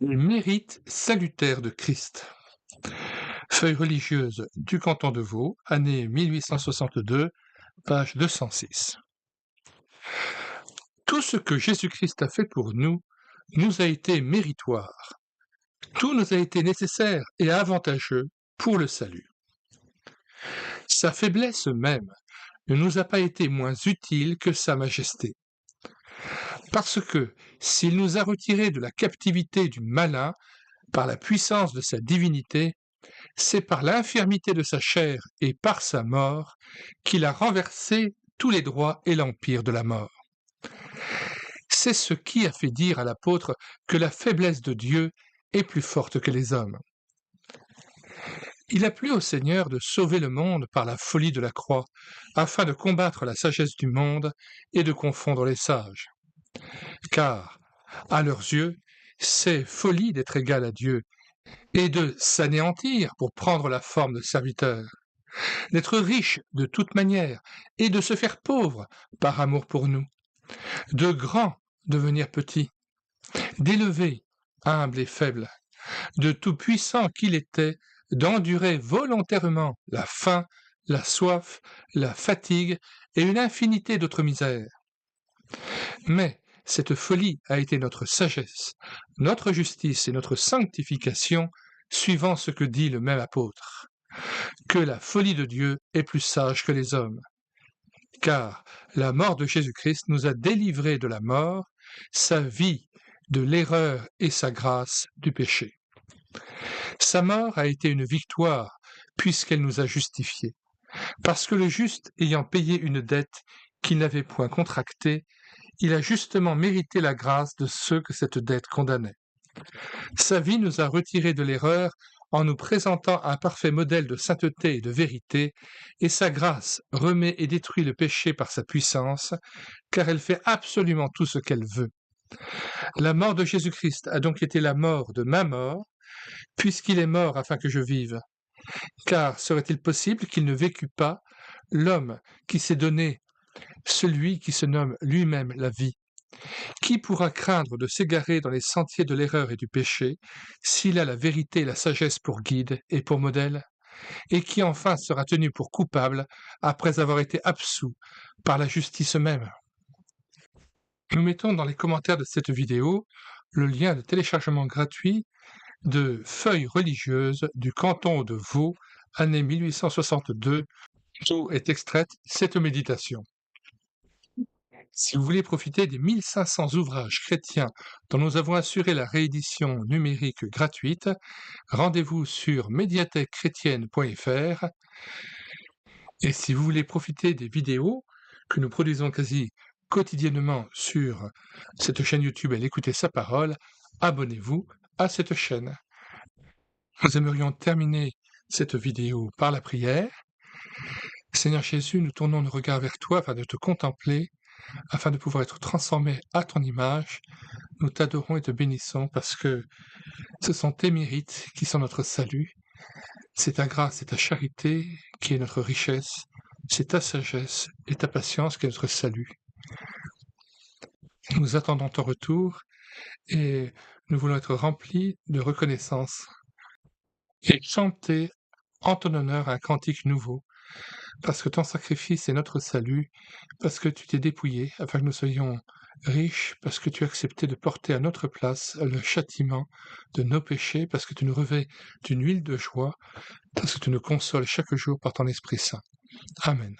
Les mérites salutaires de Christ. Feuille religieuse du canton de Vaud, année 1862, page 206. Tout ce que Jésus-Christ a fait pour nous a été méritoire. Tout nous a été nécessaire et avantageux pour le salut. Sa faiblesse même ne nous a pas été moins utile que sa majesté. Parce que s'il nous a retirés de la captivité du malin par la puissance de sa divinité, c'est par l'infirmité de sa chair et par sa mort qu'il a renversé tous les droits et l'empire de la mort. C'est ce qui a fait dire à l'apôtre que la faiblesse de Dieu est plus forte que les hommes. Il a plu au Seigneur de sauver le monde par la folie de la croix, afin de combattre la sagesse du monde et de confondre les sages. Car, à leurs yeux, c'est folie d'être égal à Dieu et de s'anéantir pour prendre la forme de serviteur, d'être riche de toute manière et de se faire pauvre par amour pour nous, de grand devenir petit, d'élevé, humble et faible, de tout puissant qu'il était, d'endurer volontairement la faim, la soif, la fatigue et une infinité d'autres misères. Mais cette folie a été notre sagesse, notre justice et notre sanctification, suivant ce que dit le même apôtre, que la folie de Dieu est plus sage que les hommes. Car la mort de Jésus-Christ nous a délivrés de la mort, sa vie de l'erreur et sa grâce du péché. Sa mort a été une victoire, puisqu'elle nous a justifiés. Parce que le juste ayant payé une dette qu'il n'avait point contractée, il a justement mérité la grâce de ceux que cette dette condamnait. Sa vie nous a retirés de l'erreur en nous présentant un parfait modèle de sainteté et de vérité, et sa grâce remet et détruit le péché par sa puissance, car elle fait absolument tout ce qu'elle veut. La mort de Jésus-Christ a donc été la mort de ma mort, puisqu'il est mort afin que je vive. Car serait-il possible qu'il ne vécût pas, l'homme qui s'est donné, celui qui se nomme lui-même la vie? Qui pourra craindre de s'égarer dans les sentiers de l'erreur et du péché, s'il a la vérité et la sagesse pour guide et pour modèle? Et qui enfin sera tenu pour coupable après avoir été absous par la justice même? Nous mettons dans les commentaires de cette vidéo le lien de téléchargement gratuit de Feuilles religieuses du canton de Vaud, année 1862, d'où est extraite cette méditation. Si vous voulez profiter des 1500 ouvrages chrétiens dont nous avons assuré la réédition numérique gratuite, rendez-vous sur médiathèquechrétienne.fr. Et si vous voulez profiter des vidéos que nous produisons quasi quotidiennement sur cette chaîne YouTube et l'écouter sa parole, abonnez-vous à cette chaîne. Nous aimerions terminer cette vidéo par la prière. Seigneur Jésus, nous tournons nos regards vers toi afin de te contempler, afin de pouvoir être transformés à ton image. Nous t'adorons et te bénissons parce que ce sont tes mérites qui sont notre salut. C'est ta grâce et ta charité qui est notre richesse. C'est ta sagesse et ta patience qui est notre salut. Nous attendons ton retour et nous voulons être remplis de reconnaissance et chanter en ton honneur un cantique nouveau, parce que ton sacrifice est notre salut, parce que tu t'es dépouillé afin que nous soyons riches, parce que tu as accepté de porter à notre place le châtiment de nos péchés, parce que tu nous revêts d'une huile de joie, parce que tu nous consoles chaque jour par ton Esprit Saint. Amen.